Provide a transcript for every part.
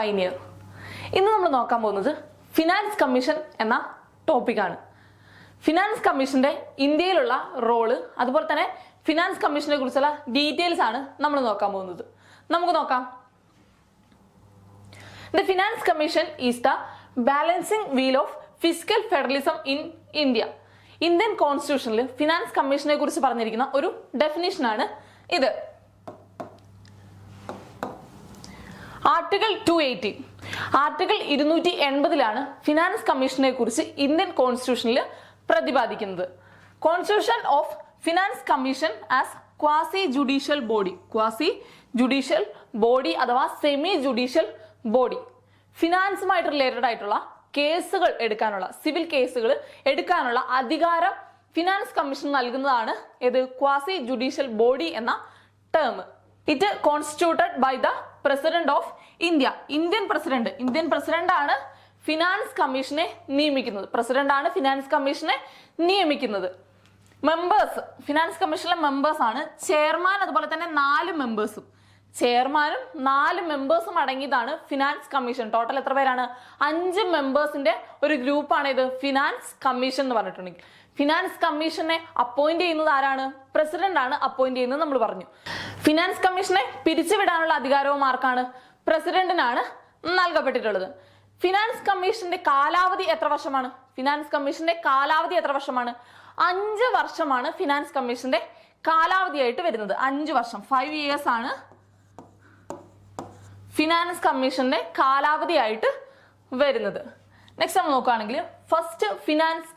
Pioneer. ഇന്ന് നമ്മൾ നോക്കാൻ പോകുന്നത് ഫിനാൻസ് കമ്മീഷൻ എന്ന ടോപ്പിക്കാണ്. ഫിനാൻസ് കമ്മീഷന്റെ ഇന്ത്യയിലുള്ള റോള്, അതുപോലെ തന്നെ ഫിനാൻസ് കമ്മീഷനെ കുറിച്ചുള്ള ഡീറ്റെയിൽസ് ആണ് നമ്മൾ നോക്കാൻ പോകുന്നത്. നമുക്ക് നോക്കാം. The finance commission is the balancing wheel of fiscal federalism in India. Indian കോൺസ്റ്റിറ്റ്യൂഷനിൽ ഫിനാൻസ് കമ്മീഷനെ കുറിച്ച് പറഞ്ഞിരിക്കുന്ന ഒരു ഡെഫിനിഷൻ ആണ് ഇത്. ആർട്ടിക്കിൾ 280, ആർട്ടിക്കിൾ 280 ഫിനാൻസ് കമ്മീഷനെ കുറിച്ച് ഇന്ത്യൻ കോൺസ്റ്റിറ്റ്യൂഷനിൽ പ്രതിപാദിക്കുന്നത്. Constitution of finance commission as quasi judicial body. Quasi judicial body അഥവാ സെമി ജുഡീഷ്യൽ ബോഡി. ഫിനാൻസുമായിട്ട് റിലേറ്റഡ് ആയിട്ടുള്ള കേസുകൾ എടുക്കാനുള്ള, സിവിൽ കേസുകൾ എടുക്കാനുള്ള അധികാരം ഫിനാൻസ് കമ്മീഷൻ നൽകുന്നതാണ് ഏത്? ക്വാസി ജുഡീഷ്യൽ ബോഡി എന്ന term. It constituted by the president of India. Indian president ആണ് ഫിനാൻസ് കമ്മീഷനെ നിയമിക്കുന്നത്. പ്രസിഡന്റ് ആണ് ഫിനാൻസ് കമ്മീഷനെ നിയമിക്കുന്നത്. മെമ്പേഴ്സ്, ഫിനാൻസ് കമ്മീഷനിലെ മെമ്പേഴ്സ് ആണ് ചെയർമാൻ, അതുപോലെ തന്നെ 4 മെമ്പേഴ്സും. ചെയർമാനും 4 മെമ്പേഴ്സും അടങ്ങിയതാണ് ഫിനാൻസ് കമ്മീഷൻ. ടോട്ടൽ എത്ര പേരാണ്? 5 മെമ്പേഴ്സിന്റെ ഒരു ഗ്രൂപ്പാണ് ഇത് ഫിനാൻസ് കമ്മീഷൻ എന്ന് പറഞ്ഞിട്ടുണ്ടെങ്കിൽ. ഫിനാൻസ് കമ്മീഷനെ അപ്പോയിന്റ് ചെയ്യുന്നത് ആരാണ്? പ്രസിഡന്റ് ആണ് അപ്പോയിന്റ് ചെയ്യുന്നത് നമ്മൾ പറഞ്ഞു. ഫിനാൻസ് കമ്മീഷനെ പിരിച്ചുവിടാനുള്ള അധികാരവും ആർക്കാണ്? പ്രസിഡന്റിനാണ് നൽകപ്പെട്ടിട്ടുള്ളത്. ഫിനാൻസ് കമ്മീഷന്റെ കാലാവധി എത്ര വർഷമാണ്? ഫിനാൻസ് കമ്മീഷന്റെ കാലാവധി എത്ര വർഷമാണ്? 5 വർഷമാണ് ഫിനാൻസ് കമ്മീഷന്റെ കാലാവധിയായിട്ട് വരുന്നത്. 5 വർഷം, 5 years ആണ് ഫിനാൻസ് കമ്മീഷന്റെ കാലാവധിയായിട്ട് വരുന്നത്. നെക്സ്റ്റ് നമ്മൾ നോക്കുകയാണെങ്കിൽ ഫസ്റ്റ് ഫിനാൻസ്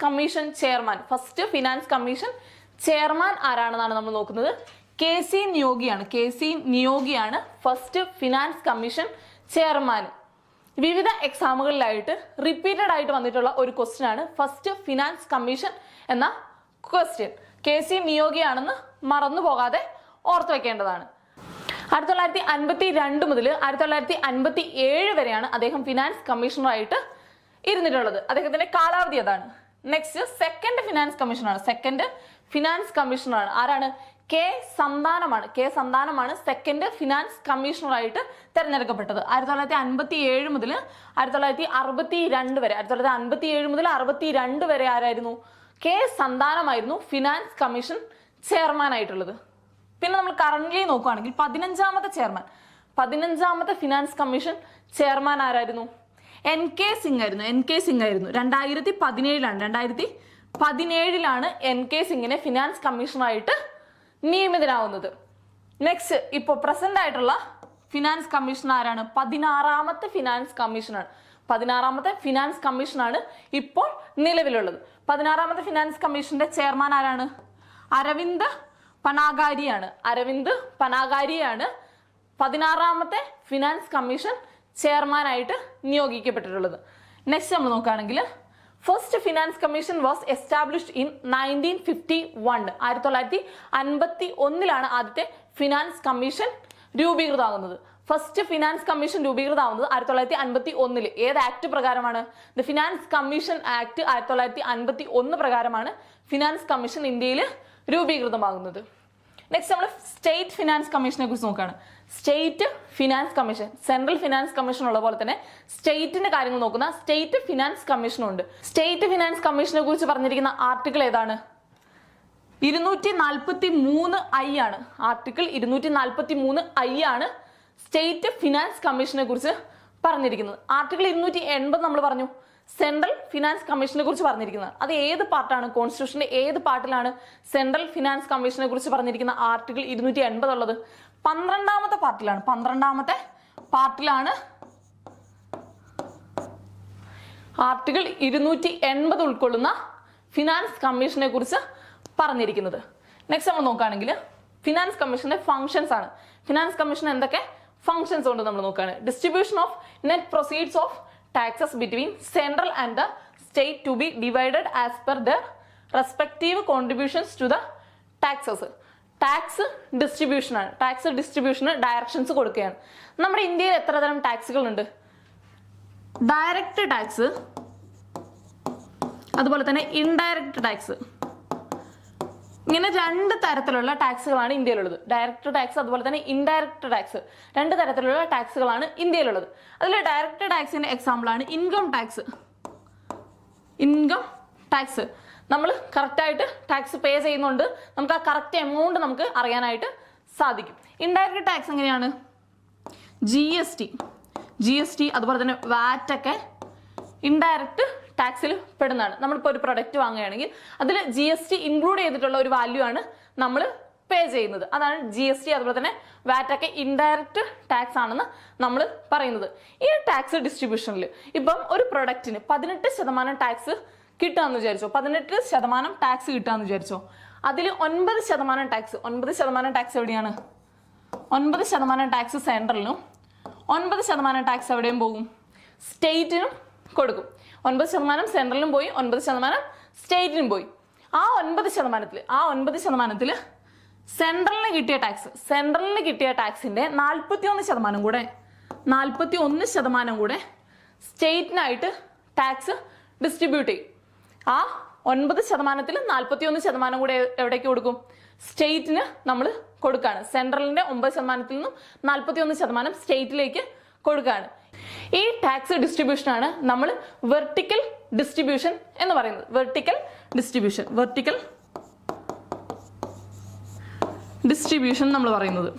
കമ്മീഷൻ ചെയർമാൻ ആരാണെന്നാണ് നമ്മൾ നോക്കുന്നത്. KC നിയോഗിയാണ് ഫസ്റ്റ് ഫിനാൻസ് കമ്മീഷൻ ചെയർമാൻ. വിവിധ എക്സാമുകളിലായിട്ട് റിപ്പീറ്റഡ് ആയിട്ട് വന്നിട്ടുള്ള ഒരു ക്വസ്റ്റ്യൻ ആണ് ഫസ്റ്റ് ഫിനാൻസ് കമ്മീഷൻ എന്ന ക്വസ്റ്റ്യൻ. KC നിയോഗിയാണെന്ന് മറന്നു പോകാതെ ഓർത്തു വെക്കേണ്ടതാണ്. 1952 മുതൽ 1957 വരെയാണ് അദ്ദേഹം ഫിനാൻസ് കമ്മീഷണറായിട്ട് ഇരുന്നിട്ടുള്ളത്. അദ്ദേഹത്തിന്റെ കാലാവധി അതാണ്. നെക്സ്റ്റ് സെക്കൻഡ് ഫിനാൻസ് കമ്മീഷണറാണ്. ആരാണ്? കെ സന്താനമാണ് സെക്കൻഡ് ഫിനാൻസ് കമ്മീഷണറായിട്ട് തെരഞ്ഞെടുക്കപ്പെട്ടത്. 1957 മുതൽ 1962 വരെ, 1957 മുതൽ 62 വരെ ആരായിരുന്നു? കെ സന്താനമായിരുന്നു ഫിനാൻസ് കമ്മീഷൻ ചെയർമാൻ ആയിട്ടുള്ളത്. പിന്നെ നമ്മൾ കറന്റ്ലി നോക്കുകയാണെങ്കിൽ 15ാമത്തെ ഫിനാൻസ് കമ്മീഷൻ ചെയർമാൻ ആരായിരുന്നു? NK സിംഗ് ആയിരുന്നു. 2017 NK സിംഗിനെ ഫിനാൻസ് കമ്മീഷണറായിട്ട് നിയമിതനാവുന്നത്. നെക്സ്റ്റ് ഇപ്പോൾ പ്രസന്റ് ആയിട്ടുള്ള ഫിനാൻസ് കമ്മീഷൻ ആരാണ്? 16ാമത്തെ ഫിനാൻസ് കമ്മീഷനാണ് ഇപ്പോൾ നിലവിലുള്ളത്. 16ാമത്തെ ഫിനാൻസ് കമ്മീഷന്റെ ചെയർമാൻ ആരാണ്? അരവിന്ദ് പനാഗാരിയാണ്. 16ാമത്തെ ഫിനാൻസ് കമ്മീഷൻ ചെയർമാനായിട്ട് നിയോഗിക്കപ്പെട്ടിട്ടുള്ളത്. നെക്സ്റ്റ് നമ്മൾ നോക്കുകയാണെങ്കിൽ first finance commission was established in 1951. 1951 ആദ്യത്തെ ഫിനാൻസ് കമ്മീഷൻ രൂപീകൃതമാകുന്നത്. ഫസ്റ്റ് ഫിനാൻസ് കമ്മീഷൻ രൂപീകൃതമാകുന്നത് 1951. ഏത് ആക്ട് പ്രകാരമാണ്? ദ ഫിനാൻസ് കമ്മീഷൻ ആക്ട് 1951 പ്രകാരമാണ് ഫിനാൻസ് കമ്മീഷൻ ഇന്ത്യയിൽ രൂപീകൃതമാകുന്നത്. നെക്സ്റ്റ് നമ്മൾ സ്റ്റേറ്റ് ഫിനാൻസ് കമ്മീഷനെ കുറിച്ച് നോക്കുകയാണ്. State finance commission, central finance commission ഉള്ള പോലെ തന്നെ സ്റ്റേറ്റിന്റെ കാര്യങ്ങൾ നോക്കുന്ന സ്റ്റേറ്റ് ഫിനാൻസ് കമ്മീഷനും ഉണ്ട്. സ്റ്റേറ്റ് ഫിനാൻസ് കമ്മീഷനെ കുറിച്ച് പറഞ്ഞിരിക്കുന്ന ആർട്ടിക്കിൾ ഏതാണ്? 243I ആണ്. ആർട്ടിക്കിൾ 243I ആണ് സ്റ്റേറ്റ് ഫിനാൻസ് കമ്മീഷനെ കുറിച്ച് പറഞ്ഞിരിക്കുന്നത്. ആർട്ടിക്കിൾ 280 നമ്മൾ പറഞ്ഞു സെൻട്രൽ ഫിനാൻസ് കമ്മീഷനെ കുറിച്ച് പറഞ്ഞിരിക്കുന്നത്. അത് ഏത് പാർട്ടാണ്? കോൺസ്റ്റിറ്റ്യൂഷന്റെ ഏത് പാർട്ടിലാണ് സെൻട്രൽ ഫിനാൻസ് കമ്മീഷനെ കുറിച്ച് പറഞ്ഞിരിക്കുന്ന ആർട്ടിക്കിൾ 280 ഉള്ളത്? 12ാമത്തെ പാർട്ടിലാണ്. 12ാമത്തെ പാർട്ടിലാണ് ആർട്ടിക്കിൾ 280 ഉൾക്കൊള്ളുന്ന ഫിനാൻസ് കമ്മീഷനെ കുറിച്ച് പറഞ്ഞിരിക്കുന്നത്. നെക്സ്റ്റ് നമ്മൾ നോക്കുകയാണെങ്കിൽ ഫിനാൻസ് കമ്മീഷന്റെ ഫംഗ്ഷൻസ് ആണ്. ഫിനാൻസ് കമ്മീഷൻ എന്തൊക്കെ ഫംഗ്ഷൻസ് ഉണ്ട് നമ്മൾ നോക്കുകയാണ്. Distribution of net proceeds of taxes between central and the state to be divided as per their respective contributions to the taxes. Tax ഡിസ്ട്രിബ്യൂഷന് ഡയറക്ഷൻസ് കൊടുക്കുകയാണ്. നമ്മുടെ ഇന്ത്യയിൽ എത്ര തരം ടാക്സുകൾ ഉണ്ട്? ഡയറക്റ്റ് ടാക്സ്, അതുപോലെ തന്നെ ഇൻഡയറക്റ്റ് ടാക്സ്, ഇങ്ങനെ രണ്ട് തരത്തിലുള്ള ടാക്സുകളാണ് ഇന്ത്യയിലുള്ളത്. ഡയറക്റ്റ് ടാക്സ് അതുപോലെ തന്നെ ഇൻഡയറക്റ്റ് ടാക്സ്, രണ്ട് തരത്തിലുള്ള ടാക്സുകളാണ് ഇന്ത്യയിലുള്ളത്. അതിൽ ഡയറക്റ്റ് ടാക്സിന്റെ എക്സാമ്പിൾ ആണ് ഇൻകം ടാക്സ്. ഇൻകം ടാക്സ് നമ്മൾ കറക്റ്റായിട്ട് ടാക്സ് പേ ചെയ്യുന്നുണ്ട്, നമുക്ക് ആ കറക്റ്റ് എമൗണ്ട് നമുക്ക് അറിയാനായിട്ട് സാധിക്കും. ഇൻഡയറക്റ്റ് ടാക്സ് എങ്ങനെയാണ്? ജി എസ് ടി അതുപോലെ തന്നെ വാറ്റ് ഒക്കെ ഇൻഡയറക്റ്റ് ടാക്സിൽ പെടുന്നതാണ്. നമ്മളിപ്പോൾ ഒരു പ്രൊഡക്റ്റ് വാങ്ങുകയാണെങ്കിൽ അതിൽ GST ഇൻക്ലൂഡ് ചെയ്തിട്ടുള്ള ഒരു വാല്യൂ ആണ് നമ്മൾ പേ ചെയ്യുന്നത്. അതാണ് GST അതുപോലെ തന്നെ വാറ്റ് ഒക്കെ ഇൻഡയറക്റ്റ് ടാക്സ് ആണെന്ന് നമ്മൾ പറയുന്നത്. ഈ ടാക്സ് ഡിസ്ട്രിബ്യൂഷനിൽ ഇപ്പം ഒരു പ്രൊഡക്റ്റിന് 18% ടാക്സ് കിട്ടുകയെന്ന് വിചാരിച്ചോ, 18% ടാക്സ് കിട്ടുകയെന്ന് വിചാരിച്ചോ, അതിൽ 9% ടാക്സ്, 9% ടാക്സ് എവിടെയാണ്? 9% ടാക്സ് സെൻട്രലിനും 9% ടാക്സ് എവിടെയും പോകും? സ്റ്റേറ്റിനും കൊടുക്കും. 9% സെൻട്രലിനും പോയി, 9% സ്റ്റേറ്റിനും പോയി. ആ 9% സെൻട്രലിന് കിട്ടിയ ടാക്സിന്റെ 41% കൂടെ സ്റ്റേറ്റിനായിട്ട് ടാക്സ് ഡിസ്ട്രിബ്യൂട്ട് ചെയ്യും. ആ 9%-ൽ 41% കൂടെ എവിടേക്ക് കൊടുക്കും? സ്റ്റേറ്റിന് നമ്മൾ കൊടുക്കുകയാണ്. സെൻട്രലിന്റെ 9%-ൽ നിന്നും 41% സ്റ്റേറ്റിലേക്ക് കൊടുക്കുകയാണ്. ഈ ടാക്സ് ഡിസ്ട്രിബ്യൂഷനാണ് നമ്മൾ വെർട്ടിക്കൽ ഡിസ്ട്രിബ്യൂഷൻ എന്ന് പറയുന്നത്. വെർട്ടിക്കൽ ഡിസ്ട്രിബ്യൂഷൻ നമ്മൾ പറയുന്നത്.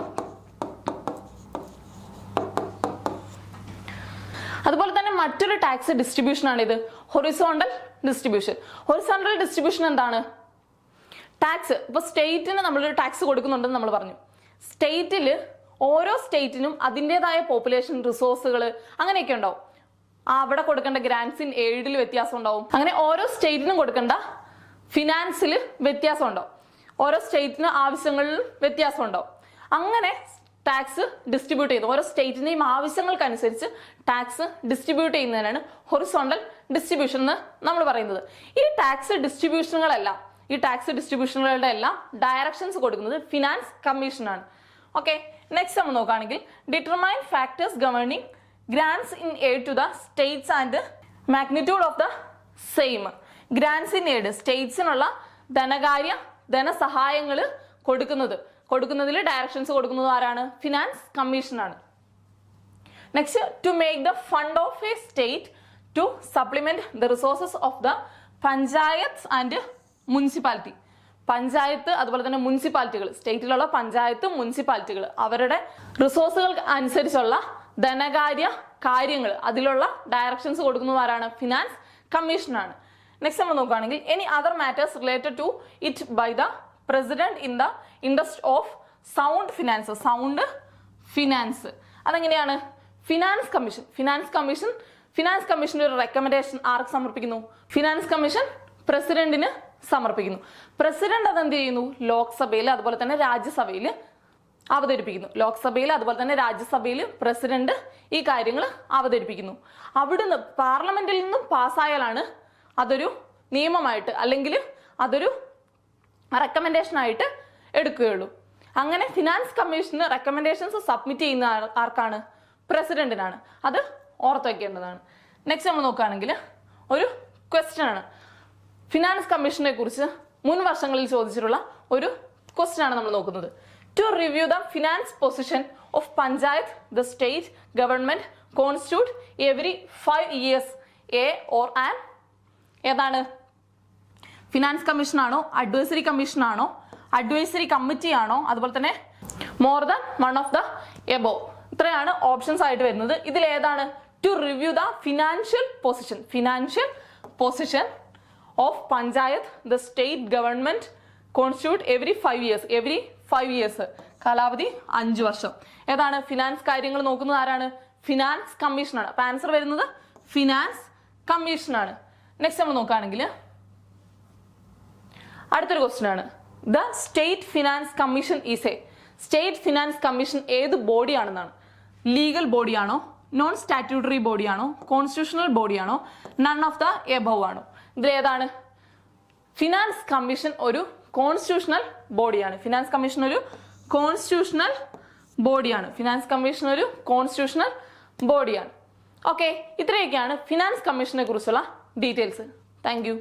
അതുപോലെ തന്നെ മറ്റൊരു ടാക്സ് ഡിസ്ട്രിബ്യൂഷൻ ആണ് ഇത്, ഹൊറിസോണ്ടൽ ഡിസ്ട്രിബ്യൂഷൻ. ഹൊറിസോണ്ടൽ ഡിസ്ട്രിബ്യൂഷൻ എന്താണ്? ടാക്സ് ഇപ്പോൾ സ്റ്റേറ്റിന് നമ്മൾ ടാക്സ് കൊടുക്കുന്നുണ്ടെന്ന് നമ്മൾ പറഞ്ഞു. ഓരോ സ്റ്റേറ്റിനും അതിൻ്റെതായ പോപ്പുലേഷൻ, റിസോഴ്സുകൾ അങ്ങനെയൊക്കെ ഉണ്ടാവും. അവിടെ കൊടുക്കേണ്ട ഗ്രാൻസിൻ എയ്ഡിൽ വ്യത്യാസം ഉണ്ടാവും. അങ്ങനെ ഓരോ സ്റ്റേറ്റിനും കൊടുക്കേണ്ട ഫിനാൻസിൽ വ്യത്യാസം ഉണ്ടാവും. ഓരോ സ്റ്റേറ്റിന് ആവശ്യങ്ങളിൽ വ്യത്യാസം ഉണ്ടാവും. അങ്ങനെ ടാക്സ് ഡിസ്ട്രിബ്യൂട്ട് ചെയ്യുന്നത് ഓരോ സ്റ്റേറ്റിന്റെയും ആവശ്യങ്ങൾക്കനുസരിച്ച് ടാക്സ് ഡിസ്ട്രിബ്യൂട്ട് ചെയ്യുന്നതിനാണ് ഹൊറിസോണ്ടൽ ഡിസ്ട്രിബ്യൂഷൻ എന്ന് നമ്മൾ പറയുന്നത്. ഈ ടാക്സ് ഡിസ്ട്രിബ്യൂഷനുകളുടെ എല്ലാം ഡയറക്ഷൻസ് കൊടുക്കുന്നത് ഫിനാൻസ് കമ്മീഷനാണ്. ഓക്കെ, നെക്സ്റ്റ് നമ്മൾ നോക്കുകയാണെങ്കിൽ determine factors governing grants in aid to the states and magnitude of the same. Grants in aid, സ്റ്റേറ്റ്സിനുള്ള ധനസഹായങ്ങൾ കൊടുക്കുന്നതിൽ ഡയറക്ഷൻസ് കൊടുക്കുന്നത് ആരാണ്? ഫിനാൻസ് കമ്മീഷനാണ്. Next, to make the fund of a state to supplement the resources of the panchayat and municipality. Panchayat അതുപോലെ തന്നെ മുനിസിപ്പാലിറ്റികൾ, സ്റ്റേറ്റിലുള്ള പഞ്ചായത്ത് മുനിസിപ്പാലിറ്റികൾ അവരുടെ റിസോഴ്സുകൾ അനുസരിച്ചുള്ള ധനകാര്യ കാര്യങ്ങൾ അതിലുള്ള ഡയറക്ഷൻസ് കൊടുക്കുന്നത് ആരാണ്? ഫിനാൻസ് കമ്മീഷനാണ്. നെക്സ്റ്റ് നമ്മൾ നോക്കുകയാണെങ്കിൽ any other matters related to it by the president in the interest of sound finance. അതെങ്ങനെയാണ്? ഫിനാൻസ് കമ്മീഷന്റെ ഒരു റെക്കമെൻഡേഷൻ ആർക്ക് സമർപ്പിക്കുന്നു? ഫിനാൻസ് കമ്മീഷൻ പ്രസിഡന്റിന് സമർപ്പിക്കുന്നു. പ്രസിഡന്റ് അതെന്ത് ചെയ്യുന്നു? ലോക്സഭയിൽ അതുപോലെ തന്നെ രാജ്യസഭയിൽ അവതരിപ്പിക്കുന്നു. പ്രസിഡന്റ് ഈ കാര്യങ്ങൾ അവതരിപ്പിക്കുന്നു. അവിടുന്ന് പാർലമെന്റിൽ നിന്നും പാസ്സായാലാണ് അതൊരു നിയമമായിട്ട് അല്ലെങ്കിൽ അതൊരു റെക്കമെൻഡേഷൻ ആയിട്ട് എടുക്കുകയുള്ളൂ. അങ്ങനെ ഫിനാൻസ് കമ്മീഷന് റെക്കമെൻഡേഷൻസ് സബ്മിറ്റ് ചെയ്യുന്ന ആർക്കാണ്? പ്രസിഡന്റിനാണ്. അത് ഓർത്ത് വയ്ക്കേണ്ടതാണ്. നെക്സ്റ്റ് നമ്മൾ നോക്കുകയാണെങ്കിൽ ഒരു ക്വസ്റ്റ്യൻ ആണ്. ഫിനാൻസ് കമ്മീഷനെ കുറിച്ച് മുൻ വർഷങ്ങളിൽ ചോദിച്ചിട്ടുള്ള ഒരു ക്വസ്റ്റ്യൻ ആണ് നമ്മൾ നോക്കുന്നത്. To review the finance position of panchayat the state government constitute every 5 years a or an. ഏതാണ്? ഫിനാൻസ് കമ്മീഷൻ ആണോ, അഡ്വൈസറി കമ്മീഷൻ ആണോ, അഡ്വൈസറി കമ്മിറ്റി ആണോ, അതുപോലെ തന്നെ more than one of the above? ഇത്രയാണ് ഓപ്ഷൻസ് ആയിട്ട് വരുന്നത്. ഇതിൽ ഏതാണ്? To review the financial position of panchayat the state government constitute every 5 years, കാലാവധി 5 വർഷം. ഏതാണ്? ഫിനാൻസ് കാര്യങ്ങൾ നോക്കുന്നത് ആരാണ്? ഫിനാൻസ് കമ്മീഷനാണ്. അപ്പൊ ആൻസർ വരുന്നത് ഫിനാൻസ് കമ്മീഷനാണ്. നെക്സ്റ്റ് നമ്മൾ നോക്കുകയാണെങ്കിൽ അടുത്തൊരു ക്വസ്റ്റ്യൻ ആണ്. The state finance commission state finance commission ഏത് ബോഡിയാണെന്നാണ്? ലീഗൽ ബോഡിയാണോ, നോൺ സ്റ്റാറ്റ്യൂട്ടറി ബോഡിയാണോ, കോൺസ്റ്റിറ്റ്യൂഷണൽ ബോഡിയാണോ, നൺ ഓഫ് ദ എബോവ് ആണോ? ഇതിൽ ഏതാണ്? ഫിനാൻസ് കമ്മീഷൻ ഒരു കോൺസ്റ്റിറ്റ്യൂഷണൽ ബോഡിയാണ്. ഫിനാൻസ് കമ്മീഷൻ ഒരു കോൺസ്റ്റിറ്റ്യൂഷണൽ ബോഡിയാണ്. ഓക്കെ, ഇത്രയൊക്കെയാണ് ഫിനാൻസ് കമ്മീഷനെ കുറിച്ചുള്ള ഡീറ്റെയിൽസ്. Thank you.